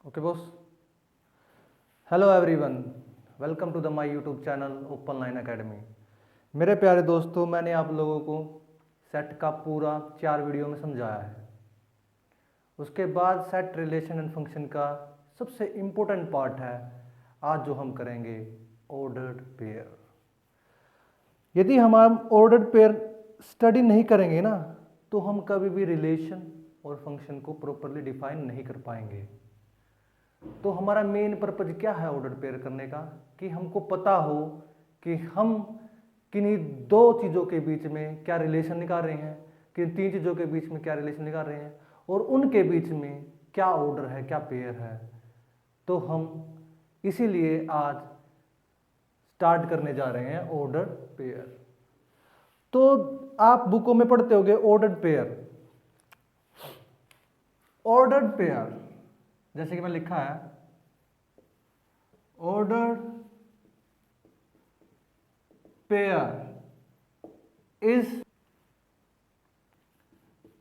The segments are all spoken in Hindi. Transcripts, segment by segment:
Okay boss. Hello everyone, welcome to the my YouTube channel Open Line Academy. मेरे प्यारे दोस्तों, मैंने आप लोगों को सेट का पूरा 4 वीडियो में समझाया है। उसके बाद सेट रिलेशन एंड फंक्शन का सबसे इम्पोर्टेंट पार्ट है आज जो हम करेंगे, ऑर्डर्ड पेयर। यदि हम ऑर्डर्ड पेयर स्टडी नहीं करेंगे ना, तो हम कभी भी रिलेशन और फंक्शन को प्रॉपरली डिफाइन नहीं कर पाएंगे। तो हमारा मेन पर्पज क्या है ऑर्डर्ड पेयर करने का, कि हमको पता हो कि हम किन्हीं दो चीज़ों के बीच में क्या रिलेशन निकाल रहे हैं, किन 3 चीज़ों के बीच में क्या रिलेशन निकाल रहे हैं और उनके बीच में क्या ऑर्डर है, क्या पेयर है। तो हम इसीलिए आज स्टार्ट करने जा रहे हैं ऑर्डर्ड पेयर। तो आप बुकों में पढ़ते होंगे ऑर्डर्ड पेयर। ऑर्डर्ड पेयर जैसे कि मैं लिखा है, ordered pair is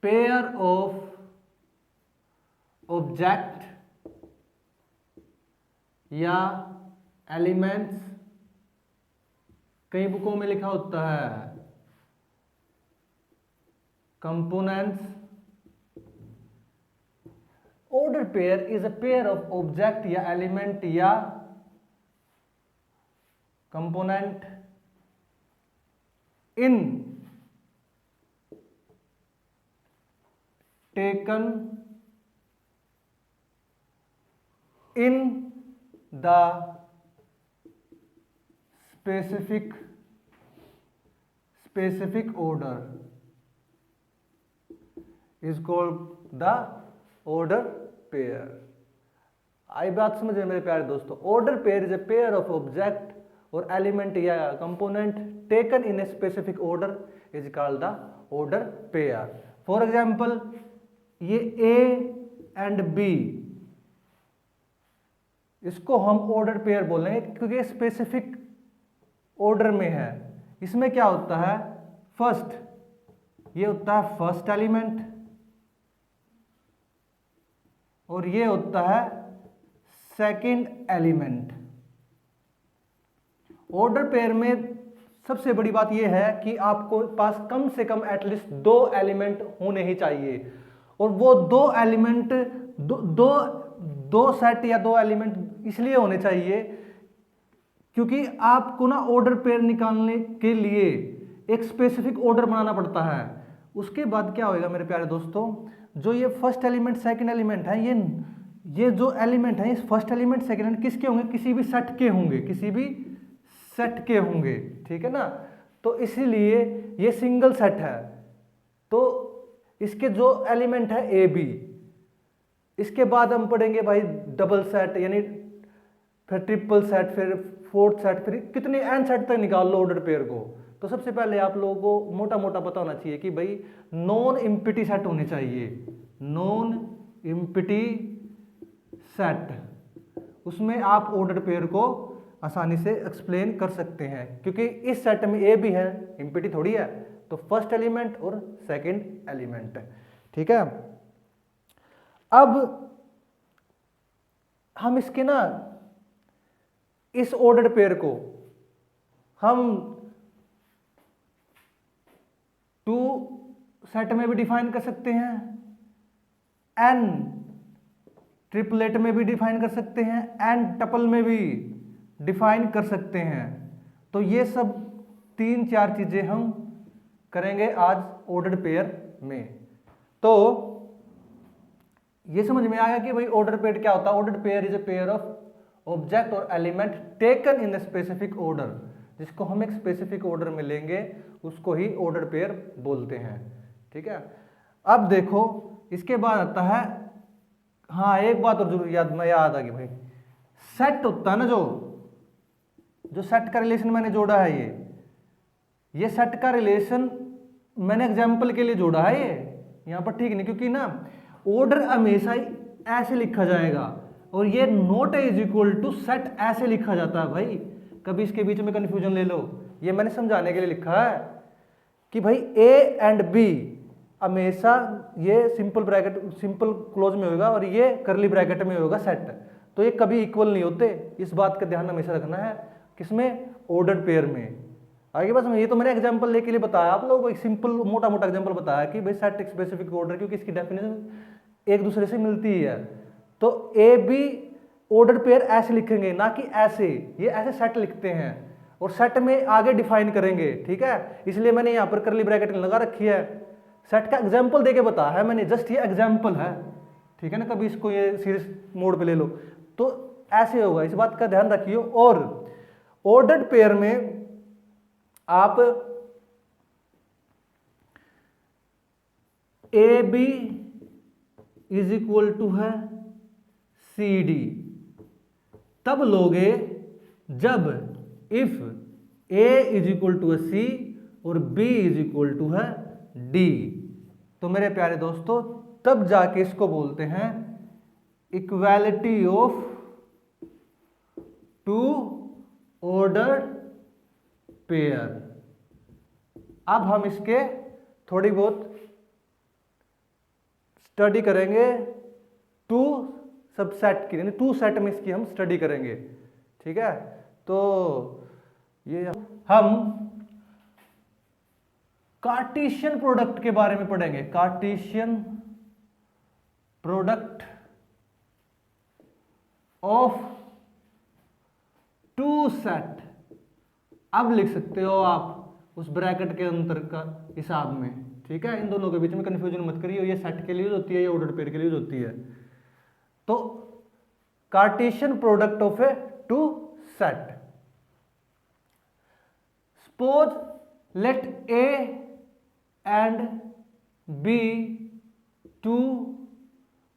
pair of object या एलिमेंट्स। कई बुकों में लिखा होता है components. Ordered pair is a pair of object या एलिमेंट या component in taken in the specific order is called the order pair। आई बात समझ में मेरे प्यारे दोस्तों। Order pair is a pair of object और एलिमेंट या component taken in a specific order is called the order pair. For example, ये ए एंड बी, इसको हम ऑर्डर पेयर बोलेंगे क्योंकि स्पेसिफिक ऑर्डर में है। इसमें क्या होता है, फर्स्ट ये होता है फर्स्ट एलिमेंट और ये होता है सेकंड एलिमेंट। ऑर्डर पेयर में सबसे बड़ी बात यह है कि आपको पास कम से कम एटलीस्ट 2 एलिमेंट होने ही चाहिए और वो 2 एलिमेंट दो सेट या 2 एलिमेंट इसलिए होने चाहिए क्योंकि आपको ना ऑर्डर पेयर निकालने के लिए एक स्पेसिफिक ऑर्डर बनाना पड़ता है। उसके बाद क्या होएगा मेरे प्यारे दोस्तों, जो ये फर्स्ट एलिमेंट सेकंड एलिमेंट है, ये जो एलिमेंट है, फर्स्ट एलिमेंट सेकंड एलिमेंट किसके होंगे, किसी भी सेट के होंगे, किसी भी सेट के होंगे, ठीक है ना। तो इसीलिए ये सिंगल सेट है। तो इसके जो एलिमेंट है ए बी, इसके बाद हम पढ़ेंगे भाई डबल सेट, यानी फिर ट्रिपल सेट, फिर फोर्थ सेट, फिर कितने एन सेट तक निकाल लो ऑर्डर पेयर को। तो सबसे पहले आप लोगों को मोटा मोटा पता होना चाहिए कि भाई नॉन एम्प्टी सेट होने चाहिए, नॉन एम्प्टी सेट। उसमें आप ऑर्डर पेयर को आसानी से एक्सप्लेन कर सकते हैं क्योंकि इस सेट में ए भी है, एम्प्टी थोड़ी है। तो फर्स्ट एलिमेंट और सेकंड एलिमेंट, ठीक है। अब हम इसके ना इस ऑर्डर पेयर को हम 2 सेट में भी डिफाइन कर सकते हैं, एन ट्रिपलेट में भी डिफाइन कर सकते हैं, एन टपल में भी डिफाइन कर सकते हैं। तो ये सब 3-4 चीजें हम करेंगे आज ऑर्डर पेयर में। तो ये समझ में आया कि भाई ऑर्डर पेयर क्या होता है। Order pair is a pair of object और element taken in a specific order. जिसको हम एक स्पेसिफिक ऑर्डर में लेंगे उसको ही ऑर्डर पेयर बोलते हैं, ठीक है। अब देखो इसके बाद आता है, हाँ एक बात और जरूर याद आ गई भाई, सेट होता है ना, जो सेट का रिलेशन मैंने जोड़ा है, ये सेट का रिलेशन मैंने एग्जाम्पल के लिए जोड़ा है। ये यहाँ पर ठीक नहीं, क्योंकि ना ऑर्डर हमेशा ही ऐसे लिखा जाएगा और ये not is equal to set ऐसे लिखा जाता है भाई। कभी इसके बीच में कंफ्यूजन ले लो, ये मैंने समझाने के लिए लिखा है कि भाई ए एंड बी हमेशा ये सिंपल ब्रैकेट सिंपल क्लोज में होगा और ये करली ब्रैकेट में होगा सेट, तो ये कभी इक्वल नहीं होते, इस बात का ध्यान हमेशा रखना है। किसमें? ऑर्डर्ड पेयर में। आगे बस ये तो मैंने एग्जांपल लेके लिए बताया आप लोगों को, एक सिंपल मोटा मोटा एग्जांपल बताया कि भाई सेट एक स्पेसिफिक ऑर्डर, क्योंकि इसकी डेफिनेशन एक दूसरे से मिलती ही है। तो ए बी ऑर्डर पेयर ऐसे लिखेंगे, ना कि ऐसे, ये ऐसे सेट लिखते हैं और सेट में आगे डिफाइन करेंगे, ठीक है। इसलिए मैंने यहाँ पर करली ब्रैकेट लगा रखी है, सेट का एग्जाम्पल देके बताया है मैंने, जस्ट ये एग्जाम्पल है, ठीक है ना। कभी इसको ये सीरीज मोड पे ले लो तो ऐसे होगा, इस बात का ध्यान रखिए। और ऑर्डर्ड पेयर में आप A B is equal to है सी डी तब लोगे जब if A is equal to है सी और बी इज इक्वल टू है डी। तो मेरे प्यारे दोस्तों, तब जाके इसको बोलते हैं equality of two ordered pair. अब हम इसके थोड़ी बहुत स्टडी करेंगे, टू सबसेट की, यानी टू सेट में इसकी हम स्टडी करेंगे, ठीक है। तो ये हम कार्टेशियन प्रोडक्ट के बारे में पढ़ेंगे, Cartesian product of two set. अब लिख सकते हो आप उस ब्रैकेट के अंतर का हिसाब में, ठीक है। इन दोनों के बीच में कंफ्यूजन मत करिए, ये सेट के लिए होती है, ये ऑर्डर पेयर के लिए होती है। तो Cartesian product of a two set, suppose let A and B two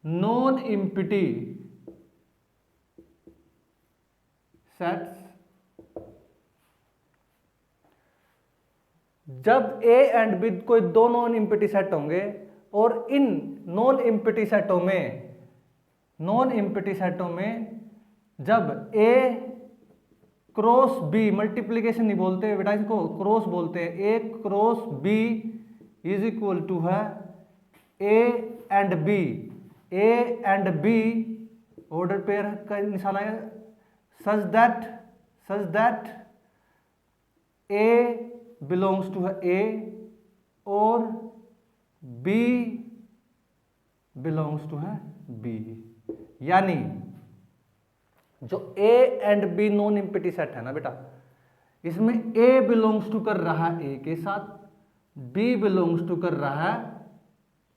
non empty sets. जब ए एंड बी कोई दो नॉन एम्प्टी सेट होंगे और इन नॉन एम्प्टी सेटों में जब ए क्रॉस बी, मल्टीप्लीकेशन नहीं बोलते बेटा इसको, क्रॉस बोलते हैं, A cross B is equal to है A and B. A and B order pair का निशाना है such that A belongs to है ए और बी बिलोंग्स टू है बी। यानी जो A and B non empty set है ना बेटा, इसमें ए बिलोंग्स टू कर रहा है ए के साथ, बी बिलोंग्स टू कर रहा है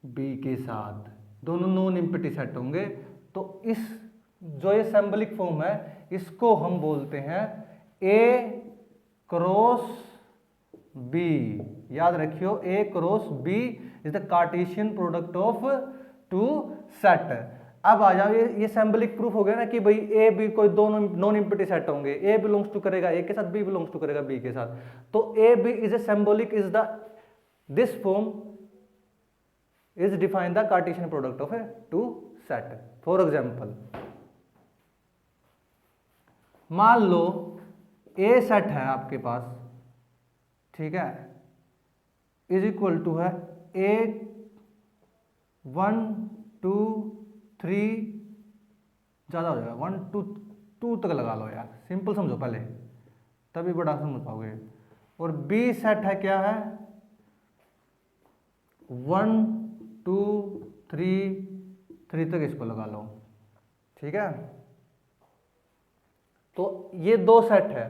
बी के साथ, दोनों नॉन एम्प्टी सेट होंगे। तो इस जो ये सिंबॉलिक फॉर्म है इसको हम बोलते हैं ए क्रॉस बी। याद रखियो, A cross B is the Cartesian product of two set. अब आ जाओ, ये सिंबॉलिक प्रूफ हो गया ना कि भाई ए बी कोई दोनों नॉन एम्प्टी सेट होंगे, ए बिलोंग्स टू करेगा ए के साथ, बी बिलोंग्स टू करेगा बी के साथ। तो A B is a symbolic is the this form is define the Cartesian product of a two set. For example, मान लो ए सेट है आपके पास, ठीक है, इज इक्वल टू है ए 1 2 3, ज्यादा हो जाएगा 1 2 तक लगा लो यार, सिंपल समझो पहले तभी बड़ा समझ पाओगे। और बी सेट है क्या है 1 2 3 तक इसको लगा लो, ठीक है। तो ये दो सेट है,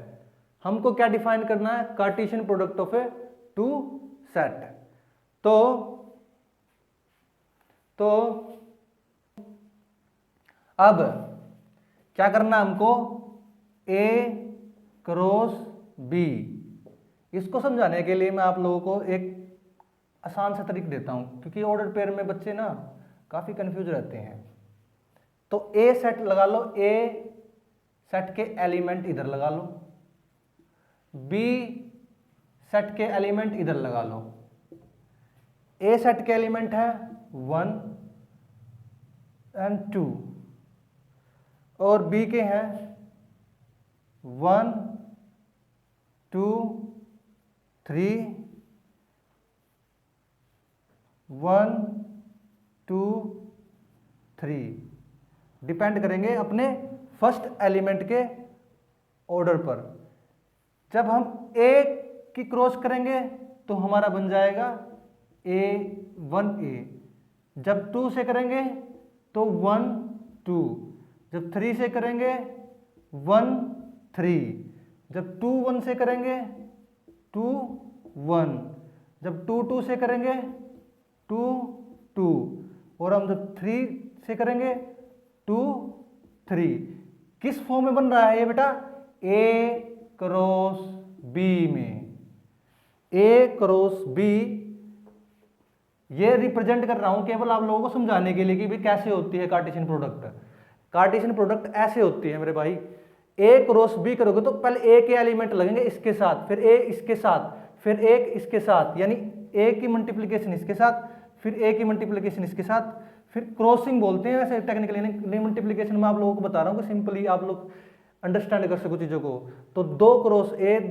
हमको क्या डिफाइन करना है, Cartesian product of a two set. तो अब क्या करना है हमको, ए क्रॉस बी। इसको समझाने के लिए मैं आप लोगों को एक आसान सा तरीका देता हूं, क्योंकि ऑर्डर पेयर में बच्चे ना काफी कंफ्यूज रहते हैं। तो ए सेट लगा लो, ए सेट के एलिमेंट इधर लगा लो, बी सेट के एलिमेंट इधर लगा लो। ए सेट के एलिमेंट है 1 और 2 और बी के हैं 1 2 3 1 2 3 डिपेंड करेंगे अपने फर्स्ट एलिमेंट के ऑर्डर पर। जब हम ए की क्रॉस करेंगे तो हमारा बन जाएगा A1A। जब 2 से करेंगे तो 1 2। जब 3 से करेंगे 1 3। जब 2 1 से करेंगे 2 1। जब 2 2 से करेंगे 2 2। और हम जब 3 से करेंगे 2 3। किस फॉर्म में बन रहा है ये बेटा? A क्रॉस B में। A क्रॉस B ये रिप्रेजेंट कर रहा हूं केवल आप लोगों को समझाने के लिए कि भाई कैसे होती है कार्टेशियन प्रोडक्ट। कार्टेशियन प्रोडक्ट ऐसे होती है मेरे भाई। A क्रॉस B करोगे तो पहले A के एलिमेंट लगेंगे इसके साथ, फिर A इसके साथ, फिर एक इसके साथ, यानी A की मल्टीप्लिकेशन इसके साथ, फिर A की मल्टीप्लिकेशन इसके साथ, फिर क्रॉसिंग बोलते हैं वैसे टेक्निकली मल्टीप्लिकेशन में आप लोगों को बता रहा हूँ कि सिंपली आप लोग अंडरस्टैंड कर सको चीजों को। तो 2 क्रॉस A,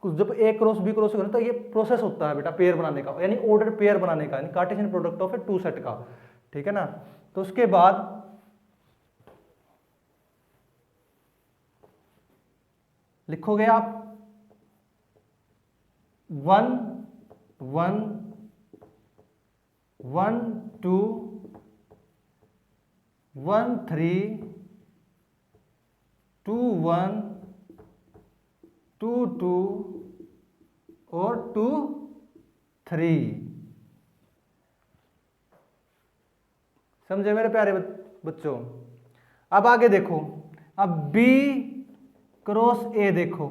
जब A क्रॉस B क्रॉस करें तो ये प्रोसेस होता है बेटा पेयर बनाने का, यानी ऑर्डर पेयर बनाने का, यानी Cartesian product of A 2 set का। ठीक है ना? तो उसके बाद लिखोगे आप 1 1 1 2 1 3 2 1 2 2 और 2 3। समझे मेरे प्यारे बच्चों? अब आगे देखो, अब B क्रॉस A देखो,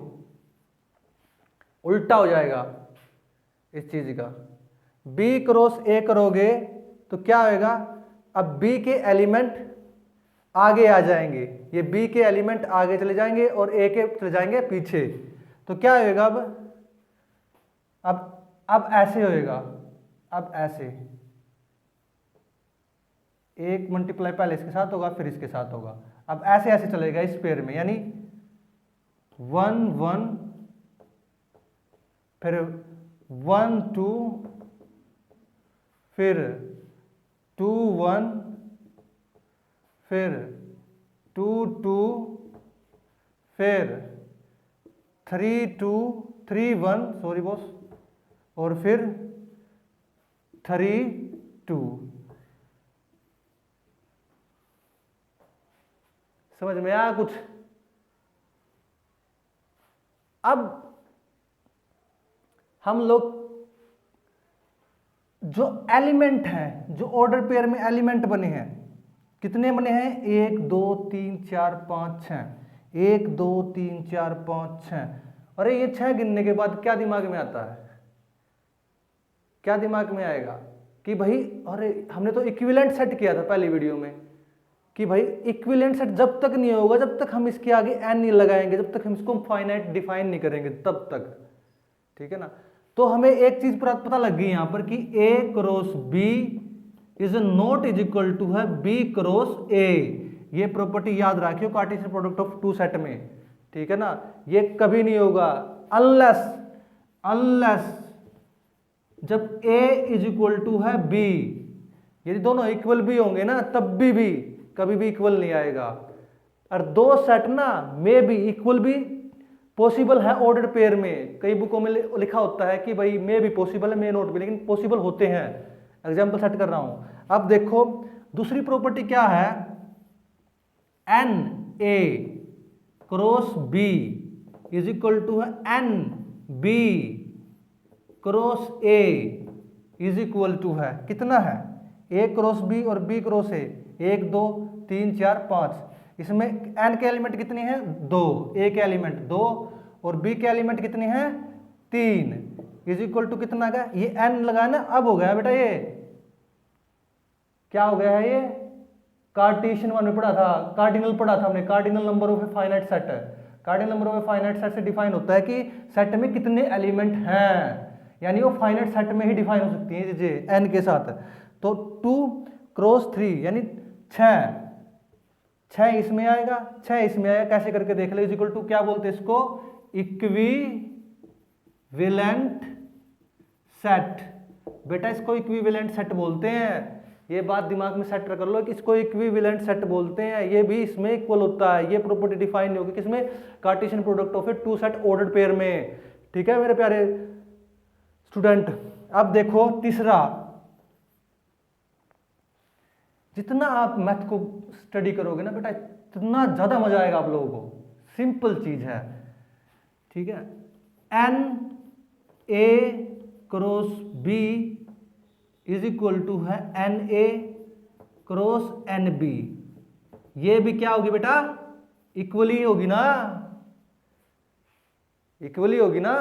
उल्टा हो जाएगा इस चीज का। B क्रॉस A करोगे तो क्या होएगा? अब B के एलिमेंट आगे आ जाएंगे, ये B के एलिमेंट आगे चले जाएंगे और A के चले जाएंगे पीछे। तो क्या होएगा? अब ऐसे होएगा, अब ऐसे एक मल्टीप्लाई पहले इसके साथ होगा फिर इसके साथ होगा। अब ऐसे ऐसे चलेगा इस पेयर में, यानी 1 1 फिर 1 2 फिर 2 1 फिर 2 2 फिर 3 2 3 1 सॉरी बॉस, और फिर 3 2। समझ में आया कुछ? अब हम लोग जो एलिमेंट हैं, जो ऑर्डर पेयर में एलिमेंट बने हैं, कितने बने हैं? 1 2 3 4 5 6। 1 2 3 4 5 6। अरे ये 6 गिनने के बाद क्या दिमाग में आता है? क्या दिमाग में आएगा कि भाई अरे हमने तो इक्विवेलेंट सेट किया था पहली वीडियो में कि भाई इक्विवेलेंट सेट जब तक नहीं होगा, जब तक हम इसके आगे एन नहीं लगाएंगे, जब तक हम इसको फाइनाइट डिफाइन नहीं करेंगे तब तक। ठीक है ना? तो हमें एक चीज पता लग गई यहां पर कि A cross B is not is equal to है B क्रॉस A। ये प्रॉपर्टी याद रखियो कार्टेशियन प्रोडक्ट ऑफ 2 सेट में। ठीक है ना? ये कभी नहीं होगा अनलेस जब A इज इक्वल टू है B। यदि दोनों इक्वल भी होंगे ना तब भी कभी भी इक्वल नहीं आएगा। और 2 सेट ना में भी इक्वल भी पॉसिबल है ऑर्डर पेयर में। कई बुकों में लिखा होता है कि भाई मे भी पॉसिबल है, मे नॉट भी, लेकिन पॉसिबल होते हैं। एग्जांपल सेट कर रहा हूं। अब देखो दूसरी प्रॉपर्टी क्या है? N A cross B is equal to है n B cross A is equal to है कितना है? ए क्रॉस बी और बी क्रॉस ए। 1 2 3 4 5। इसमें एन के एलिमेंट कितने हैं? 2। ए के एलिमेंट 2 और बी के एलिमेंट कितने हैं? 3 इज इक्वल टू कितना का? ये एन लगाया ना, अब हो गया बेटा ये क्या हो गया है? ये कार्टेशियन वन में पढ़ा था, कार्डिनल पढ़ा था हमने, cardinal number of a finite set. Cardinal number of a finite set से डिफाइन होता है कि सेट में कितने एलिमेंट हैं, यानी वो फाइनाइट सेट में ही डिफाइन हो सकती है जे एन के साथ। तो 2 क्रॉस 3 यानी 6 इसमें आएगा, 6 इसमें आएगा। कैसे करके देख लो? इज इक्वल टू क्या बोलते हैं इसको? Equivalent set. बेटा इसको इक्विवेलेंट सेट बोलते हैं, ये बात दिमाग में सेट कर लो कि इसको इक्विवेलेंट सेट बोलते हैं। ये भी इसमें इक्वल होता है, ये प्रॉपर्टी डिफाइन नहीं होगी किसमें, Cartesian product of a two set ordered pair में। ठीक है मेरे प्यारे स्टूडेंट। अब देखो तीसरा, जितना आप मैथ को स्टडी करोगे ना बेटा इतना ज्यादा मजा आएगा आप लोगों को। सिंपल चीज है, ठीक है। N A cross B is equal to है n A cross n B. ये भी क्या होगी बेटा, इक्वली होगी ना, इक्वली होगी ना।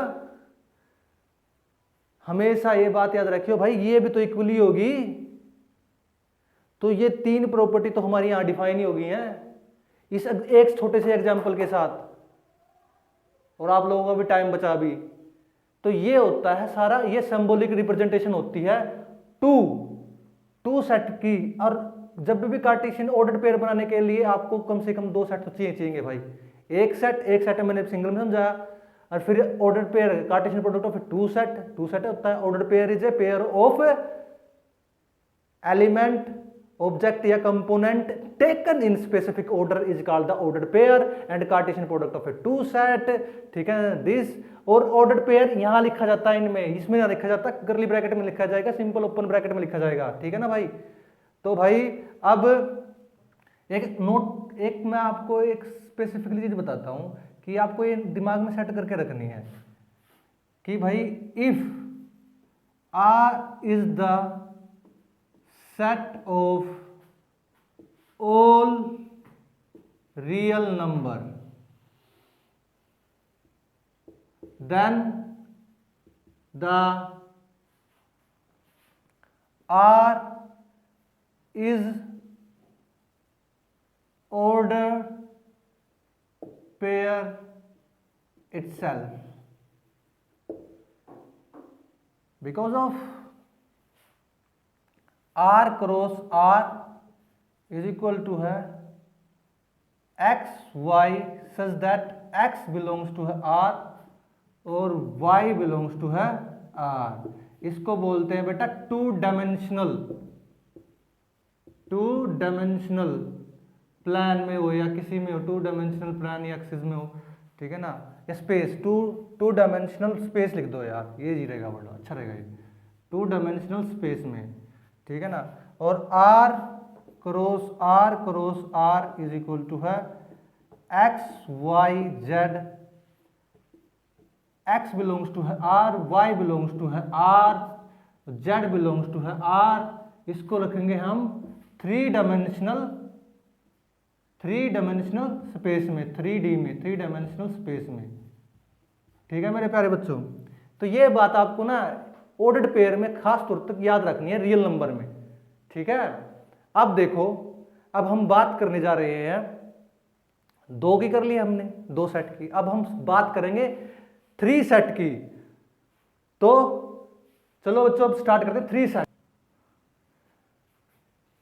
हमेशा ये बात याद रखियो भाई, ये भी तो इक्वली होगी। तो ये तीन प्रॉपर्टी तो हमारी यहां डिफाइन ही होगी हैं इस एक छोटे से एग्जांपल के साथ, और आप लोगों का भी टाइम बचा भी। तो ये होता है सारा, ये सिंबॉलिक रिप्रेजेंटेशन होती है टू सेट की। और जब भी कार्टेशियन ऑर्डर्ड पेयर बनाने के लिए आपको कम से कम दो सेट तो चाहिए भाई। एक सेट मैंने सिंगल में समझाया, और फिर ordered pair Cartesian product of two set होता है। Ordered pair is a pair of element object या component taken in specific order is called the ordered pair and Cartesian product of a two set. ठीक है दिस, और ऑर्डर्ड पेयर यहां लिखा जाता है, इनमें इसमें ना लिखा जाता, कर्ली ब्रैकेट में लिखा जाएगा, सिंपल ओपन ब्रैकेट में लिखा जाएगा। ठीक है ना भाई। तो भाई अब एक मैं आपको एक स्पेसिफिकली चीज बताता हूं कि आपको ये दिमाग में सेट करके रखनी है कि भाई if R is the set of all real number, then the R is order pair itself, because of R cross R is equal to है X Y such that X belongs to है R और Y बिलोंग्स टू है R। इसको बोलते हैं बेटा टू डायमेंशनल प्लान में हो या किसी में हो, टू डायमेंशनल प्लान या एक्सिस में हो, ठीक है ना, या स्पेस, टू डायमेंशनल स्पेस लिख दो यार, ये जी रहेगा बड़ा अच्छा रहेगा ये, टू डायमेंशनल स्पेस में। ठीक है ना। और R cross R is equal to है X Y Z, X belongs to है R, वाई बिलोंग्स टू है R, जेड बिलोंग्स टू है R। इसको रखेंगे हम थ्री डायमेंशनल स्पेस में, 3D में, थ्री डायमेंशनल स्पेस में। ठीक है मेरे प्यारे बच्चों। तो ये बात आपको ना ऑर्डर्ड पेयर में खास तौर तक याद रखनी है रियल नंबर में। ठीक है। अब देखो, अब हम बात करने जा रहे हैं, दो की कर ली हमने, दो सेट की, अब हम बात करेंगे थ्री सेट की। तो चलो बच्चों अब स्टार्ट करते हैं थ्री सेट।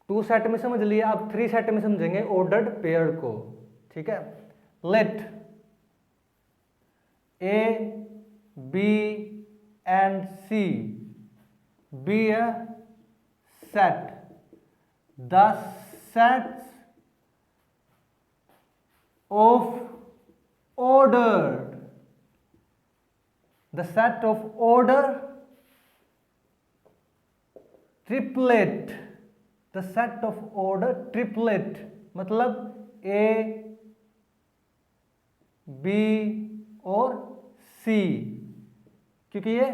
टू सेट में समझ लिया, अब थ्री सेट में समझेंगे ऑर्डर्ड पेयर को। ठीक है। Let A B and C be a set. The sets of ordered, the set of order triplet, the set of order triplet मतलब A B और C, क्योंकि ये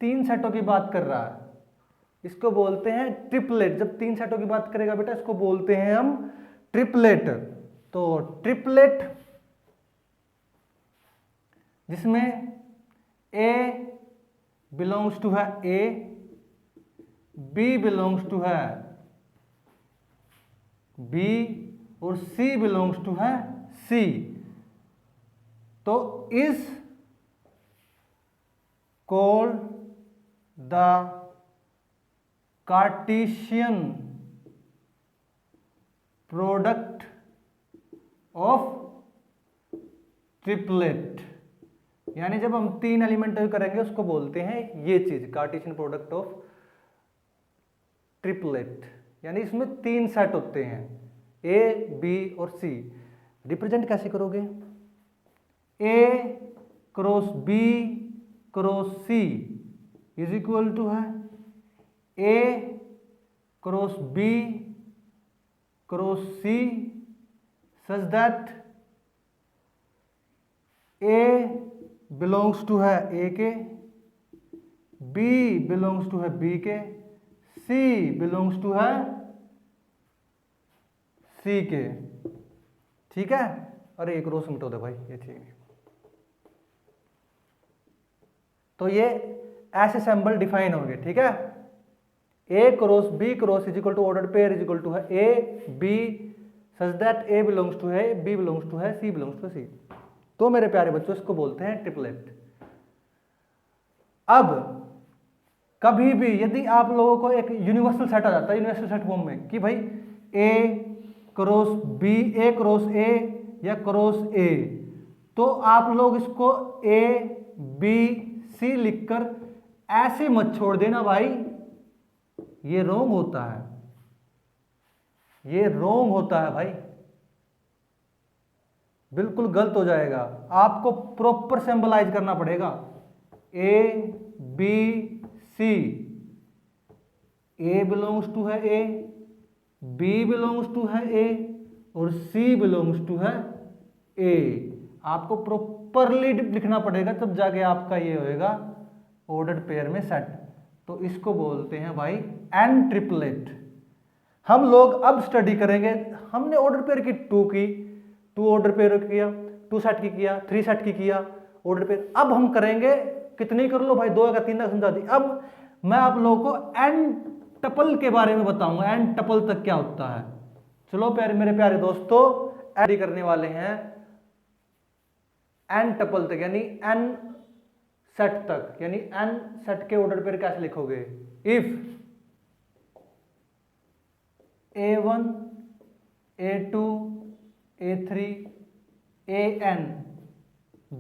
तीन सेटों की बात कर रहा है, इसको बोलते हैं ट्रिपलेट। जब तीन सेटों की बात करेगा बेटा इसको बोलते हैं हम ट्रिपलेट। तो ट्रिपलेट जिसमें A बिलोंग्स टू है A, B बिलोंग्स टू है B और C बिलोंग्स टू है C। तो इस called the Cartesian product of triplet। यानी जब हम तीन एलिमेंट करेंगे उसको बोलते हैं ये चीज कार्टेशियन प्रोडक्ट ऑफ ट्रिपलेट, यानी इसमें 3 सेट होते हैं, ए बी और सी। रिप्रेजेंट कैसे करोगे? A cross B cross C is equal to है A cross B cross C such that A belongs to है ए के, बी बिलोंग्स टू है बी के, सी बिलोंग्स टू है सी के। ठीक है, अरे एक रोज मिटो दे भाई, ये ठीक है। तो ये ऐसे सिंबल डिफाइन होंगे। ठीक है, A cross B cross is equal to ordered pair is equal to है A B such that A belongs to है बी बिलोंग्स टू है सी बिलोंग्स टू सी। तो मेरे प्यारे बच्चों, इसको बोलते हैं ट्रिपलेट। अब कभी भी यदि आप लोगों को एक यूनिवर्सल सेट आ जाता है यूनिवर्सल सेट फॉर्म में कि भाई A cross B, A cross A या क्रॉस ए, तो आप लोग इसको ए बी सी लिखकर ऐसे मत छोड़ देना भाई, ये रॉन्ग होता है, ये रॉन्ग होता है भाई, बिल्कुल गलत हो जाएगा। आपको प्रॉपर सिंबलाइज करना पड़ेगा। A B C, A belongs to है ए, बी बिलोंग्स टू है ए और सी बिलोंग्स टू है ए। आपको प्रॉपरली लिखना पड़ेगा, तब जाके आपका ये होएगा ऑर्डर्ड पेयर में सेट। तो इसको बोलते हैं भाई एन ट्रिपलेट। हम लोग अब स्टडी करेंगे, हमने ऑर्डर पेयर की 2 की, 2 ऑर्डर पेयर किया, 2 सेट की किया, 3 सेट की किया ऑर्डर पेयर। अब हम करेंगे, कितनी कर लो भाई, 2 या 3 तक समझा दी। अब मैं आप लोगों को एन टपल के बारे में बताऊंगा, एन टपल तक क्या होता है। चलो प्यारे मेरे प्यारे दोस्तों, एड करने वाले हैं एन टपल तक, यानी एन सेट तक, यानी एन सेट के ऑर्डर पेयर कैसे लिखोगे? If A1 A2 A3 AN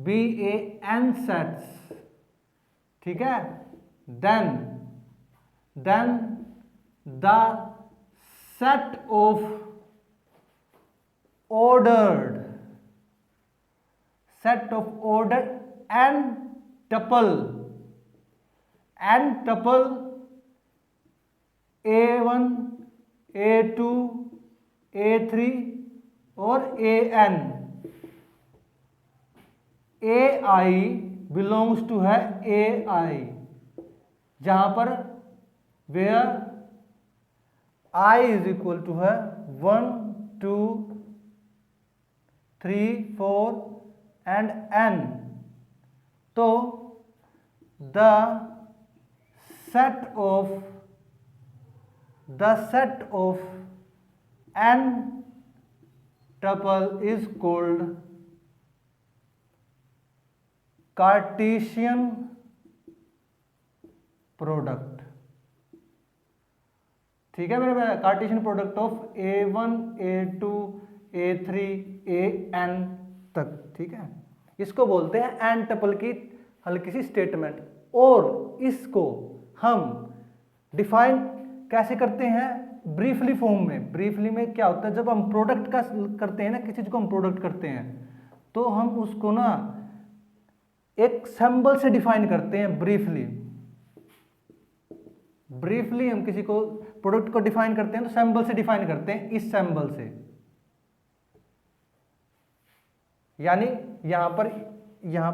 be a n sets, ठीक है, then the set of ordered n tuple A1 A2 A3 और AN, AI बिलोंग्स टू है AI, जहां पर where I is equal to है 1 2 3 4 एंड N। तो the set of N tuple is called Cartesian product. ठीक है मेरे भाई, Cartesian product of A1 A2 A3 AN तक। ठीक है, इसको बोलते हैं एन टपल की हल्की सी स्टेटमेंट। और इसको हम डिफाइन कैसे करते हैं? ब्रीफली फॉर्म में। ब्रीफली में क्या होता है, जब हम प्रोडक्ट का करते हैं ना, किसी चीज को हम प्रोडक्ट करते हैं, तो हम उसको ना एक सिंबल से डिफाइन करते हैं। ब्रीफली हम किसी को प्रोडक्ट को डिफाइन करते हैं तो सिंबल से डिफाइन करते हैं, इस सिंबल से। यानी यहां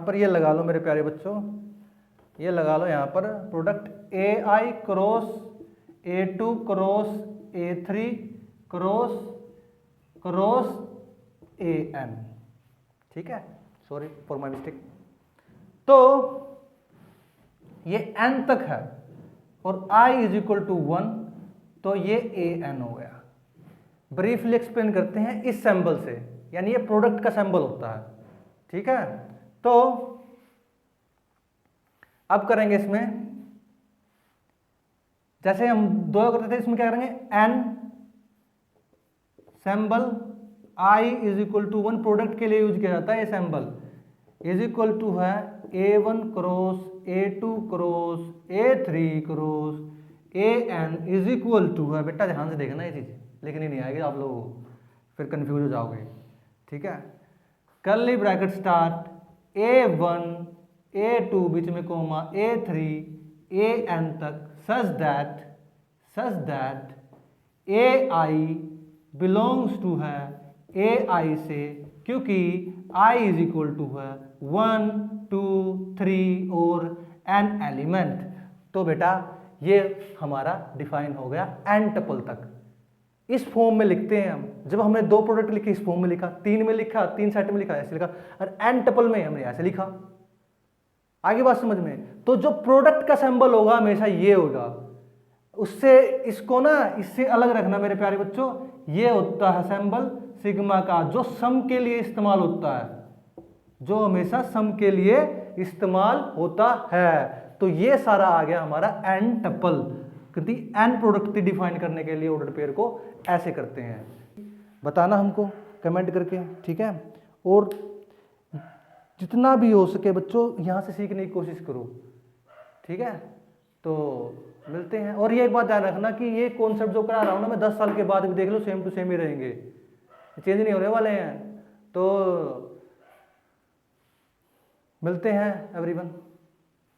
पर ये लगा लो मेरे प्यारे बच्चों, ये लगा लो यहां पर product AI cross A2 cross A3 cross AN। ठीक है, सॉरी फॉर माय मिस्टेक। तो ये n तक है और I इज इक्वल टू 1, तो ये AN हो गया। ब्रीफली एक्सप्लेन करते हैं इस सिंबल से, यानी ये प्रोडक्ट का सिंबल होता है। ठीक है, तो अब करेंगे इसमें, जैसे हम 2 करते थे, इसमें क्या करेंगे? n symbol I is equal to 1 product के लिए यूज किया जाता है। ये सिंबल इज इक्वल टू है A1 cross A2 cross A3 cross A N is equal to है, बेटा ध्यान से देखना ये चीज़, लिखनी नहीं आएगी आप लोगों को, फिर कंफ्यूज हो जाओगे, ठीक है। Curly bracket start A1 A2 बीच में कोमा A3 AN तक such that AI belongs to है AI से, क्योंकि I इज इक्वल टू है 1 2 3 और n एलिमेंट। तो बेटा ये हमारा डिफाइन हो गया n टपल तक। इस फॉर्म में लिखते हैं हम, जब हमने दो प्रोडक्ट लिखे इस फॉर्म में लिखा, तीन में लिखा, तीन सेट में लिखा ऐसे लिखा, और n टपल में हमने ऐसे लिखा। आगे बात समझ में? तो जो प्रोडक्ट का सिंबल होगा हमेशा ये होगा, उससे इसको ना इससे अलग रखना मेरे प्यारे बच्चों। ये होता है सिंबल सिग्मा का, जो सम के लिए इस्तेमाल होता है, जो हमेशा सम के लिए इस्तेमाल होता है। तो ये सारा आ गया हमारा n टपल, क्योंकि n प्रोडक्ट डिफाइन करने के लिए ऑर्डर पेयर को ऐसे करते हैं। बताना हमको कमेंट करके, ठीक है। और जितना भी हो सके बच्चों यहाँ से सीखने की कोशिश करो, ठीक है। तो मिलते हैं। और ये एक बात ध्यान रखना कि ये कॉन्सेप्ट जो करा रहा हूँ ना मैं 10 साल के बाद भी देख लो सेम टू सेम ही रहेंगे, चेंज नहीं होने वाले हैं। तो मिलते हैं एवरीवन।